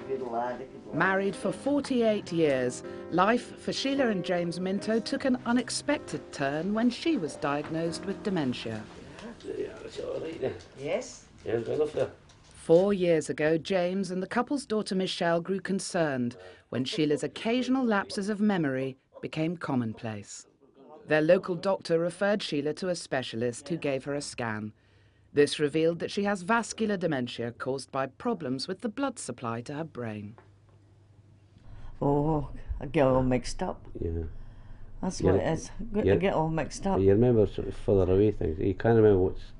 Good lad, good lad. Married for 48 years, life for Sheila and James Minto took an unexpected turn when she was diagnosed with dementia. Yeah, it's all right then. Yes? Yeah, it's enough there. 4 years ago, James and the couple's daughter Michelle grew concerned when Sheila's occasional lapses of memory became commonplace. Their local doctor referred Sheila to a specialist who gave her a scan. This revealed that she has vascular dementia caused by problems with the blood supply to her brain. Oh, I get all mixed up. Yeah. That's what it is. I get all mixed up. You remember sort of further away things. You can't remember what's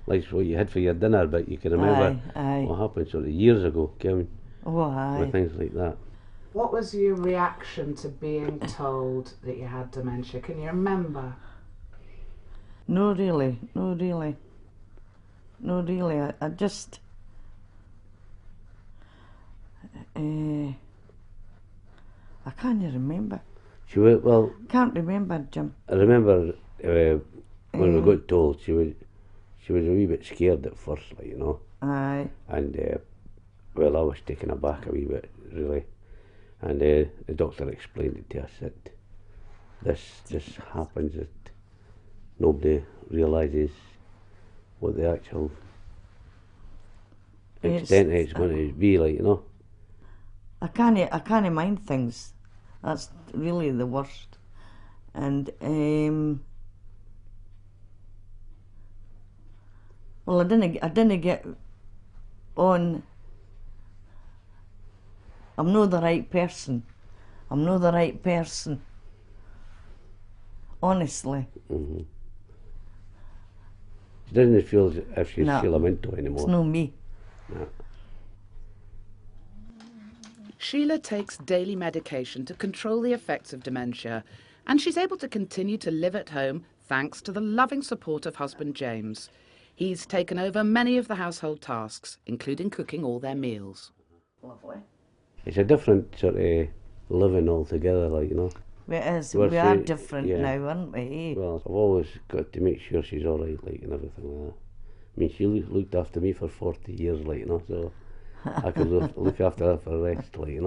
like what you had for your dinner, but you can remember what happened sort of years ago, Kevin. Oh, aye. With things like that. What was your reaction to being told that you had dementia? Can you remember? No, really. I just... I can't remember. Well, Can't remember, Jim. I remember when we got told, she was a wee bit scared at first, like, you know. Aye. And well, I was taken aback a wee bit, really. And the doctor explained it to us that this just happens, that nobody realises what the actual extent it's going to be, like, you know. I can't mind things. That's really the worst. And well, I didn't get on. I'm not the right person. Honestly. Mm-hmm. She doesn't feel as if she's Sheila Minto anymore. It's no me. No. Sheila takes daily medication to control the effects of dementia, and she's able to continue to live at home thanks to the loving support of husband James. He's taken over many of the household tasks, including cooking all their meals. Lovely. It's a different sort of living altogether, like, you know. It is. We are different now, aren't we? Well, I've always got to make sure she's all right, like, and everything like that. I mean, she looked after me for 40 years, like, you know, so I could look after her for the rest, like, you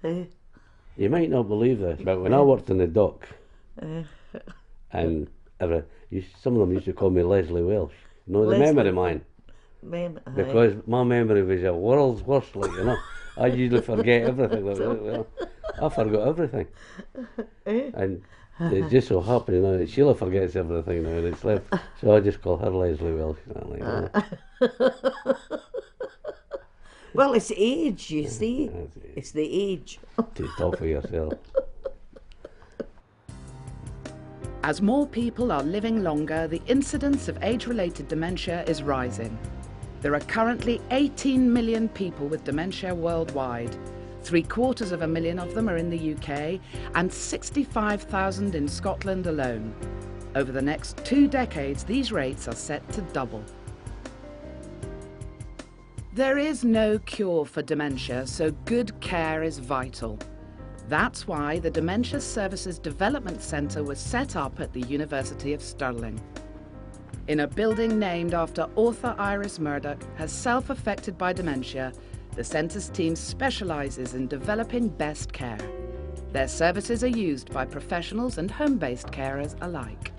know. You might not believe this, but when I worked in the dock, and some of them used to call me Leslie Welsh. You know, the memory man. Because my memory was a world's worst, like, you know. I usually forget everything. Like, well, I forgot everything. And it just so happened, you know, that Sheila forgets everything now and it's left. So I just call her Leslie Welsh. You know, like, well, it's age, you see. It's the age. Take it off for yourself. As more people are living longer, the incidence of age-related dementia is rising. There are currently 18 million people with dementia worldwide. 750,000 of them are in the UK and 65,000 in Scotland alone. Over the next 2 decades, these rates are set to double. There is no cure for dementia, so good care is vital. That's why the Dementia Services Development Centre was set up at the University of Stirling. In a building named after author Iris Murdoch, herself affected by dementia, the centre's team specialises in developing best care. Their services are used by professionals and home-based carers alike.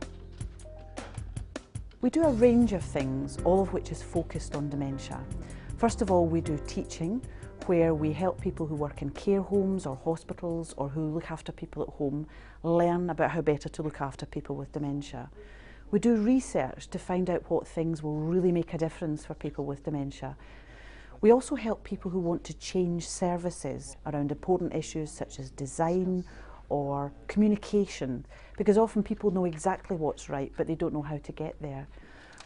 We do a range of things, all of which is focused on dementia. First of all, we do teaching, where we help people who work in care homes or hospitals or who look after people at home learn about how better to look after people with dementia. We do research to find out what things will really make a difference for people with dementia. We also help people who want to change services around important issues such as design or communication, because often people know exactly what's right, but they don't know how to get there.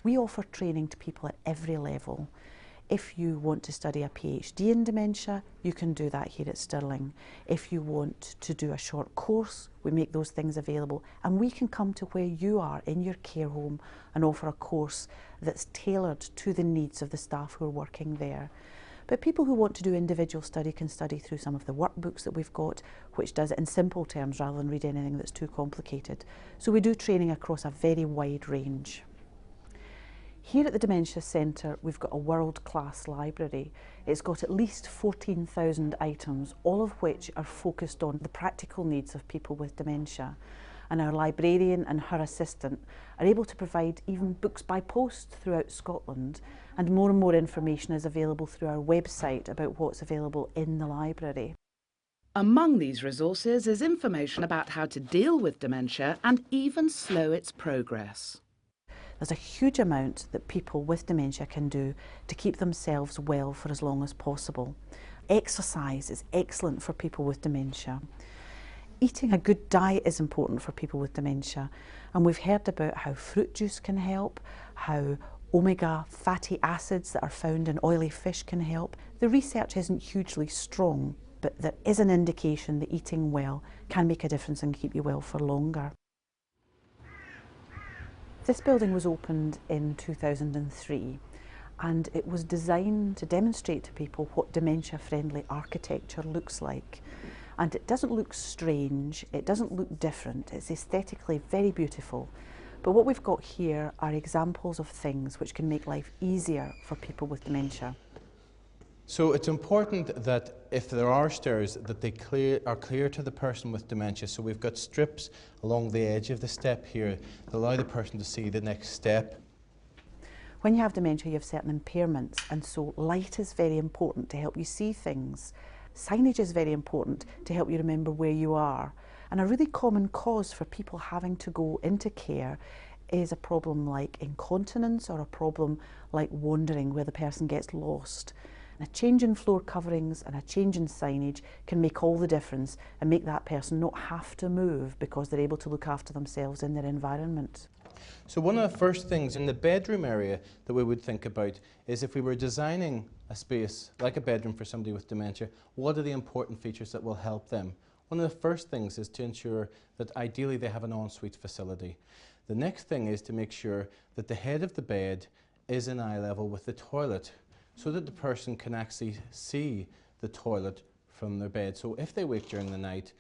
We offer training to people at every level. If you want to study a PhD in dementia, you can do that here at Stirling. If you want to do a short course, we make those things available, and we can come to where you are in your care home and offer a course that's tailored to the needs of the staff who are working there. But people who want to do individual study can study through some of the workbooks that we've got, which does it in simple terms rather than read anything that's too complicated. So we do training across a very wide range. Here at the Dementia Centre, we've got a world-class library. It's got at least 14,000 items, all of which are focused on the practical needs of people with dementia. And our librarian and her assistant are able to provide even books by post throughout Scotland, and more information is available through our website about what's available in the library. Among these resources is information about how to deal with dementia and even slow its progress. There's a huge amount that people with dementia can do to keep themselves well for as long as possible. Exercise is excellent for people with dementia. Eating a good diet is important for people with dementia, and we've heard about how fruit juice can help, how omega fatty acids that are found in oily fish can help. The research isn't hugely strong, but there is an indication that eating well can make a difference and keep you well for longer. This building was opened in 2003, and it was designed to demonstrate to people what dementia-friendly architecture looks like. And it doesn't look strange, it doesn't look different, it's aesthetically very beautiful. But what we've got here are examples of things which can make life easier for people with dementia. So it's important that if there are stairs, that they are clear to the person with dementia. So we've got strips along the edge of the step here that allow the person to see the next step. When you have dementia, you have certain impairments, and so light is very important to help you see things. Signage is very important to help you remember where you are. And a really common cause for people having to go into care is a problem like incontinence or a problem like wandering, where the person gets lost. And a change in floor coverings and a change in signage can make all the difference and make that person not have to move because they're able to look after themselves in their environment. So one of the first things in the bedroom area that we would think about is, if we were designing a space like a bedroom for somebody with dementia, what are the important features that will help them? One of the first things is to ensure that ideally they have an ensuite facility. The next thing is to make sure that the head of the bed is in eye level with the toilet, so that the person can actually see the toilet from their bed. So if they wake during the night,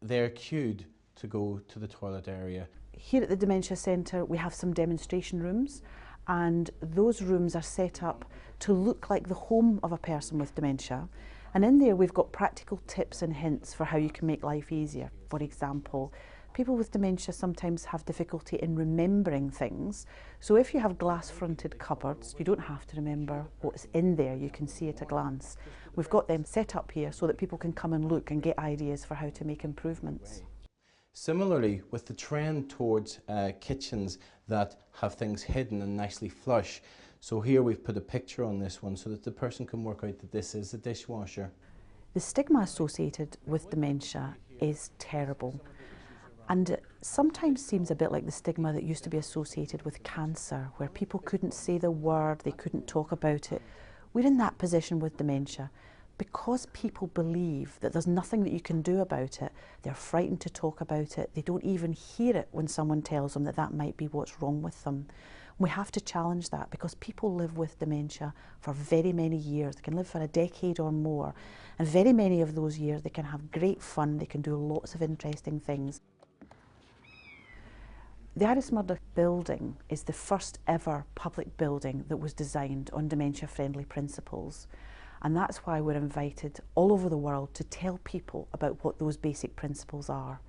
they're cued to go to the toilet area. Here at the Dementia Centre, we have some demonstration rooms, and those rooms are set up to look like the home of a person with dementia. And in there we've got practical tips and hints for how you can make life easier. For example, people with dementia sometimes have difficulty in remembering things. So if you have glass-fronted cupboards, you don't have to remember what's in there, you can see at a glance. We've got them set up here so that people can come and look and get ideas for how to make improvements. Similarly, with the trend towards kitchens that have things hidden and nicely flush, so here we've put a picture on this one so that the person can work out that this is a dishwasher. The stigma associated with dementia is terrible, and it sometimes seems a bit like the stigma that used to be associated with cancer, where people couldn't say the word, they couldn't talk about it. We're in that position with dementia. Because people believe that there's nothing that you can do about it, they're frightened to talk about it. They don't even hear it when someone tells them that that might be what's wrong with them. We have to challenge that, because people live with dementia for very many years. They can live for a decade or more, and very many of those years they can have great fun, they can do lots of interesting things. The Iris Murdoch building is the first ever public building that was designed on dementia-friendly principles. And that's why we're invited all over the world to tell people about what those basic principles are.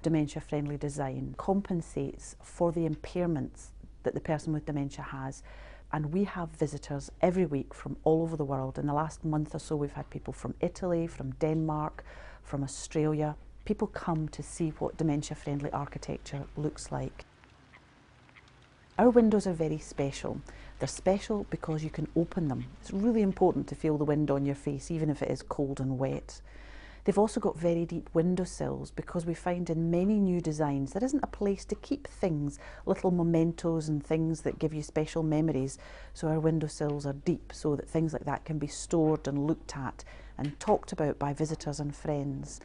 Dementia-friendly design compensates for the impairments that the person with dementia has. And we have visitors every week from all over the world. In the last month or so, we've had people from Italy, from Denmark, from Australia. People come to see what dementia-friendly architecture looks like. Our windows are very special. They're special because you can open them. It's really important to feel the wind on your face, even if it is cold and wet. They've also got very deep windowsills, because we find in many new designs there isn't a place to keep things, little mementos and things that give you special memories. So our windowsills are deep so that things like that can be stored and looked at and talked about by visitors and friends.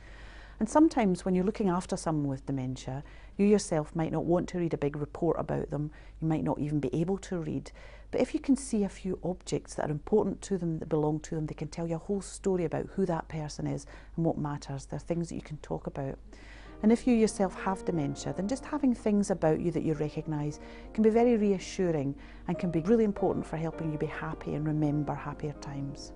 And sometimes when you're looking after someone with dementia, you yourself might not want to read a big report about them, you might not even be able to read, but if you can see a few objects that are important to them, that belong to them, they can tell you a whole story about who that person is and what matters. They're things that you can talk about. And if you yourself have dementia, then just having things about you that you recognise can be very reassuring and can be really important for helping you be happy and remember happier times.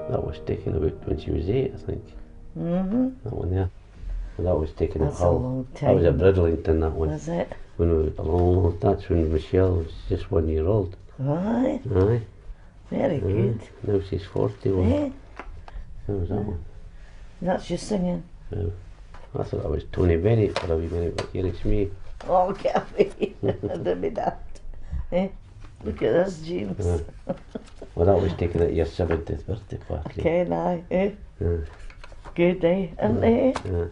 That was taken about when she was 8, I think. Mm-hmm. That one there. And that was taken That's at Hull. a long That was at time. Bridlington, that one. Was it? When we were that's when Michelle was just 1 year old. Aye. Aye. Very good. Now she's 41. Eh? That was that one. That's you singing. Yeah. I thought that was Tony Bennett for a wee minute, but here it's me. Oh, Kathy. Don't be that. Eh? Look at this, James. Well, that was taken at your 70th birthday party. Ken, aye. Eh? Yeah. Good, eh? And eh? Yeah.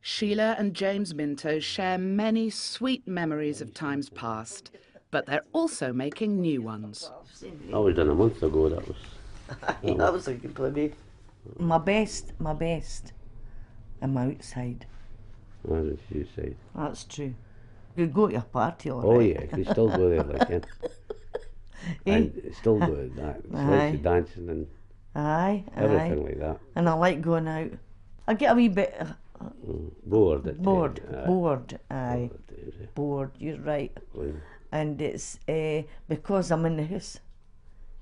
Sheila and James Minto share many sweet memories of times past, but they're also making new ones. That was done a month ago, that was. That was a good one, eh? My best. I'm outside. As you said. That's true. You go to a party, all Oh right. yeah, you still go there like that. And still do that. It's like the dancing and Aye, everything aye. like that. And I like going out. I get a wee bit Bored at bored. times. Bored, aye. Bored, you're right. And it's because I'm in the house.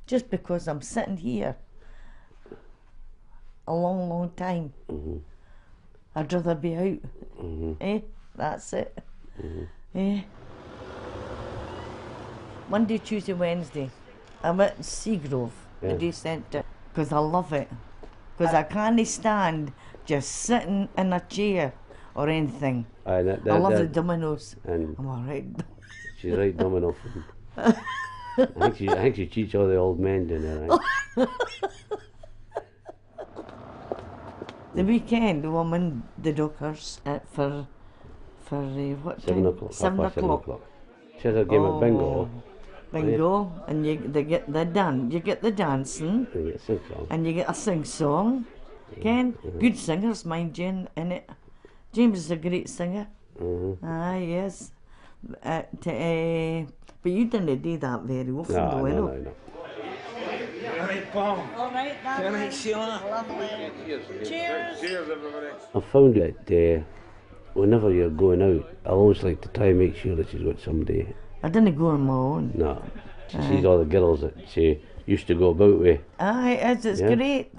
Just because I'm sitting here a long, long time. I'd rather be out. Eh? That's it. Eh? Monday, Tuesday, Wednesday, I'm at Seagrove, the day centre, because I love it. Because I can't stand just sitting in a chair or anything. I love the dominoes. And I'm all right. she's right domino. I think she teach all the old men doing it. Right? The weekend, the woman, the Dockers, for what 7 time? o'clock. 7 half past 7 o'clock. o'clock. She has a game of bingo. Bingo, and they get the you get the dancing, And you get sing song. and you get a sing song. Ken, good singers, mind you, in it. James is a great singer. Yes. But you didn't do that very often, though, you know. No. All right, Paul. All right, All right, Sheila. Lovely. Cheers. Cheers, everybody. I found that whenever you're going out, I always like to try and make sure that she's got somebody. I didn't go on my own. No. She sees all the girls that she used to go about with. Aye, it's Yeah. great.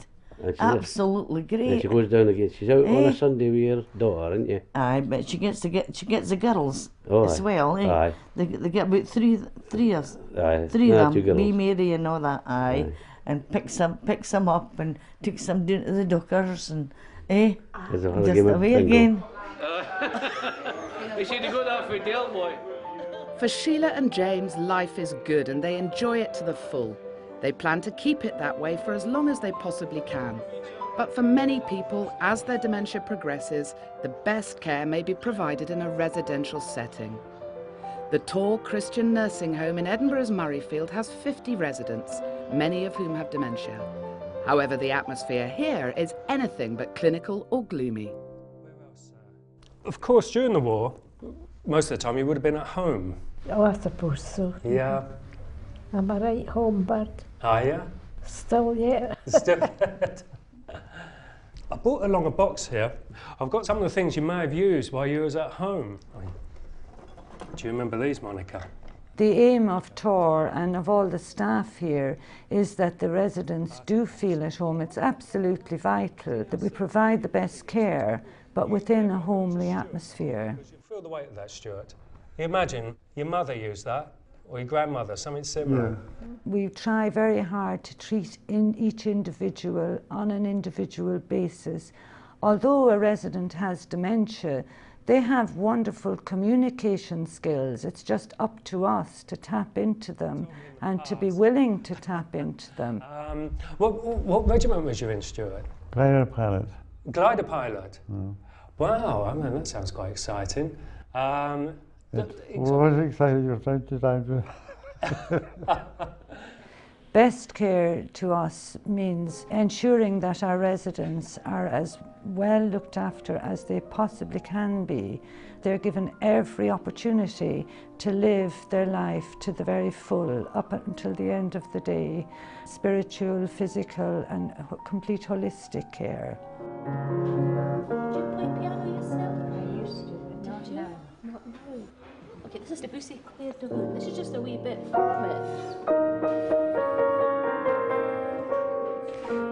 And she Absolutely And great. she goes down again. She's out on Eh? a Sunday with her daughter, isn't you? Aye, but she gets the girls Oh, as aye. well. Eh? Aye. They get about three of Aye. three No, of two them. girls. Me, Mary, and all that. Aye, Aye. and picks them up and takes them down to the Dockers and There's a just game of away bingo. again. We should have got that for Dale Boy. For Sheila and James, life is good and they enjoy it to the full. They plan to keep it that way for as long as they possibly can. But for many people, as their dementia progresses, the best care may be provided in a residential setting. The Tor Christian Nursing Home in Edinburgh's Murrayfield has 50 residents, many of whom have dementia. However, the atmosphere here is anything but clinical or gloomy. Of course, during the war, most of the time you would have been at home. Oh, I suppose so. Yeah. I'm a right home bird. Are you? Still yet. Still. I brought along a box here. I've got some of the things you may have used while you was at home. Do you remember these, Monica? The aim of Tor and of all the staff here is that the residents do feel at home. It's absolutely vital that we provide the best care, but within a homely atmosphere. You feel the weight of that, Stuart. You imagine your mother used that, or your grandmother, something similar. Yeah. We try very hard to treat each individual on an individual basis. Although a resident has dementia, they have wonderful communication skills. It's just up to us to tap into them and to be willing to tap into them. What regiment was you in, Stuart? Glider pilot. Glider pilot? Mm. Wow, I mean, that sounds quite exciting. It was exciting from time to time. Best care to us means ensuring that our residents are as well looked after as they possibly can be. They're given every opportunity to live their life to the very full, up until the end of the day. Spiritual, physical and complete holistic care. Do you play piano yourself? I used to, but not now. Not now. Okay, this is Debussy Claire de Lune. This is just a wee bit from it.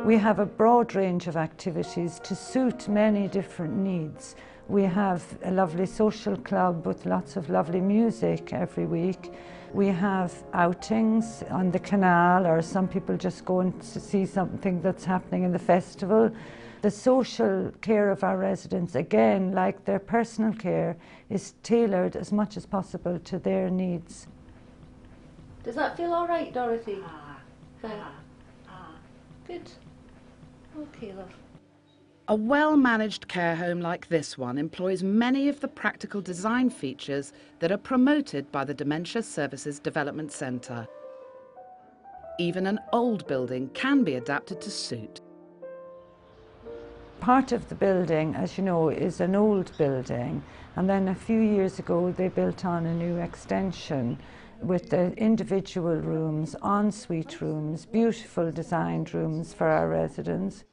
We have a broad range of activities to suit many different needs. We have a lovely social club with lots of lovely music every week. We have outings on the canal, or some people just go and see something that's happening in the festival. The social care of our residents, again, like their personal care, is tailored as much as possible to their needs. Does that feel all right, Dorothy? Good. Okay, love. A well-managed care home like this one employs many of the practical design features that are promoted by the Dementia Services Development Centre. Even an old building can be adapted to suit. Part of the building, as you know, is an old building, and then a few years ago they built on a new extension with the individual rooms, ensuite rooms, beautiful designed rooms for our residents.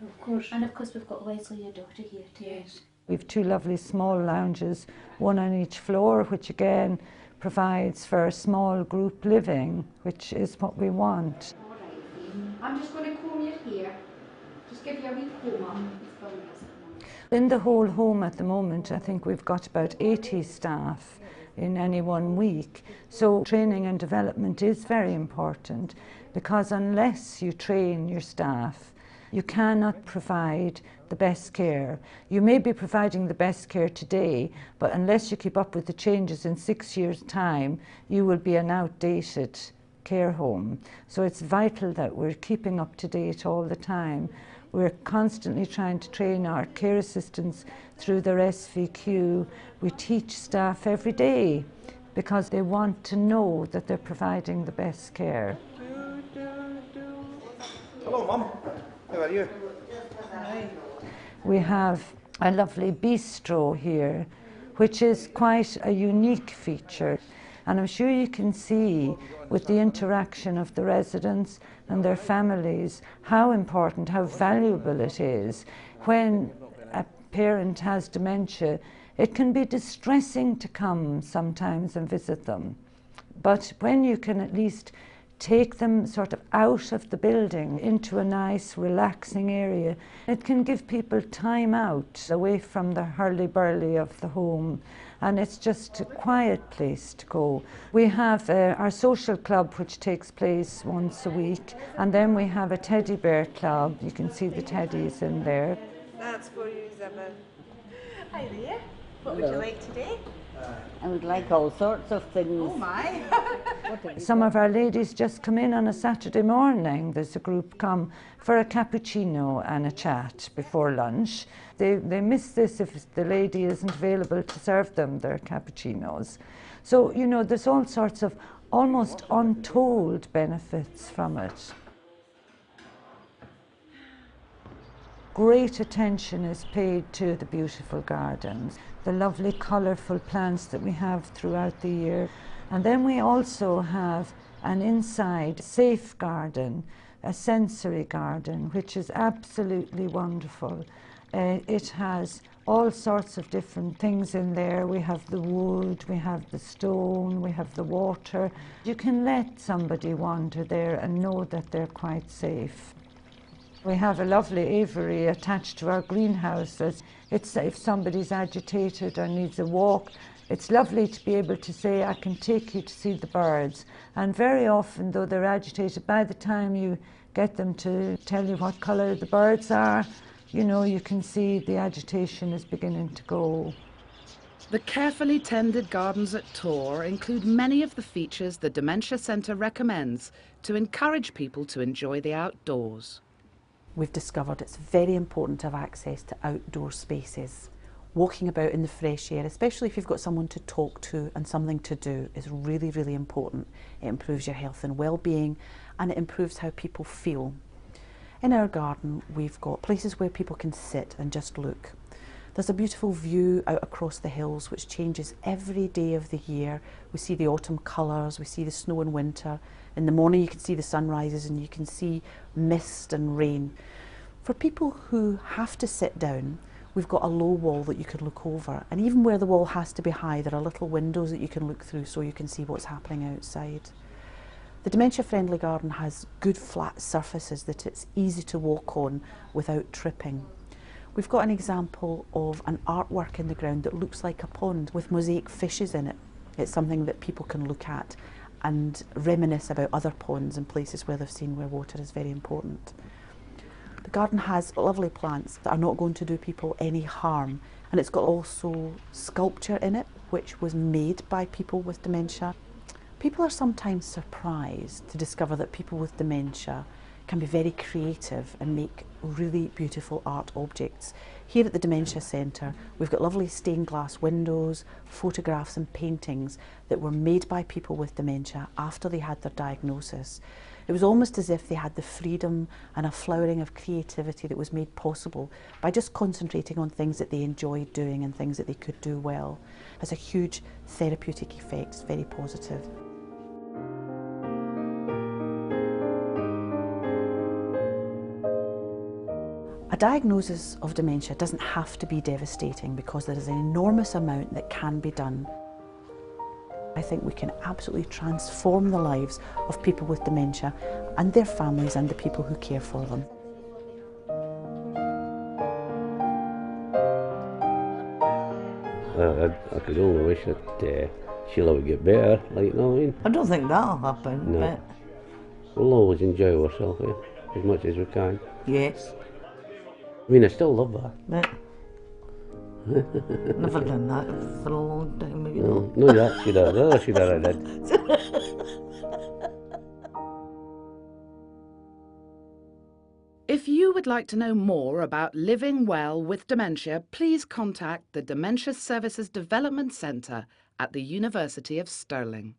Of course. And of course we've got Wesley, your daughter, here too. Yes. We've two lovely small lounges, one on each floor, which again provides for small group living, which is what we want. All right, I'm just going to comb your hair. Just give you a wee comb up. In the whole home at the moment, I think we've got about 80 staff in any one week. So training and development is very important, because unless you train your staff, you cannot provide the best care. You may be providing the best care today, but unless you keep up with the changes in 6 years' time, you will be an outdated care home. So it's vital that we're keeping up to date all the time. We're constantly trying to train our care assistants through their SVQ. We teach staff every day because they want to know that they're providing the best care. Hello, Mum. How are you? Hi. We have a lovely bistro here, which is quite a unique feature. And I'm sure you can see with the interaction of the residents and their families how important, how valuable it is. When a parent has dementia, it can be distressing to come sometimes and visit them. But when you can at least take them sort of out of the building into a nice relaxing area, it can give people time out away from the hurly-burly of the home, and it's just a quiet place to go. We have our social club, which takes place once a week, and then we have a teddy bear club. You can see the teddies in there. That's for you, Isabel. Hi there. What would you like today? I would like all sorts of things. Oh my! Some of our ladies just come in on a Saturday morning. There's a group come for a cappuccino and a chat before lunch. They miss this if the lady isn't available to serve them their cappuccinos. So, you know, there's all sorts of almost untold benefits from it. Great attention is paid to the beautiful gardens, the lovely colourful plants that we have throughout the year. And then we also have an inside safe garden, a sensory garden, which is absolutely wonderful. It has all sorts of different things in there. We have the wood, we have the stone, we have the water. You can let somebody wander there and know that they're quite safe. We have a lovely aviary attached to our greenhouse. If somebody's agitated or needs a walk, it's lovely to be able to say, I can take you to see the birds. And very often, though they're agitated, by the time you get them to tell you what colour the birds are, you know, you can see the agitation is beginning to go. The carefully tended gardens at Tor include many of the features the Dementia Centre recommends to encourage people to enjoy the outdoors. We've discovered it's very important to have access to outdoor spaces. Walking about in the fresh air, especially if you've got someone to talk to and something to do, is really, really important. It improves your health and well-being, and it improves how people feel. In our garden, we've got places where people can sit and just look. There's a beautiful view out across the hills which changes every day of the year. We see the autumn colours, we see the snow in winter. In the morning you can see the sunrises and you can see mist and rain. For people who have to sit down, we've got a low wall that you can look over, and even where the wall has to be high, there are little windows that you can look through so you can see what's happening outside. The dementia-friendly garden has good flat surfaces that it's easy to walk on without tripping. We've got an example of an artwork in the ground that looks like a pond with mosaic fishes in it. It's something that people can look at and reminisce about other ponds and places where they've seen where water is very important. The garden has lovely plants that are not going to do people any harm, and it's got also sculpture in it which was made by people with dementia. People are sometimes surprised to discover that people with dementia can be very creative and make really beautiful art objects. Here at the Dementia Centre, we've got lovely stained glass windows, photographs and paintings that were made by people with dementia after they had their diagnosis. It was almost as if they had the freedom and a flowering of creativity that was made possible by just concentrating on things that they enjoyed doing and things that they could do well. It has a huge therapeutic effect, it's very positive. A diagnosis of dementia doesn't have to be devastating because there is an enormous amount that can be done. I think we can absolutely transform the lives of people with dementia and their families and the people who care for them. I could only wish that Sheila would get better, like, you know what I mean? I don't think that'll happen, No. but... We'll always enjoy ourselves here, as much as we can. Yes. I mean, I still love her. But never done that for a long time ago. No, that she'd have, that she'd have did. If you would like to know more about living well with dementia, please contact the Dementia Services Development Centre at the University of Stirling.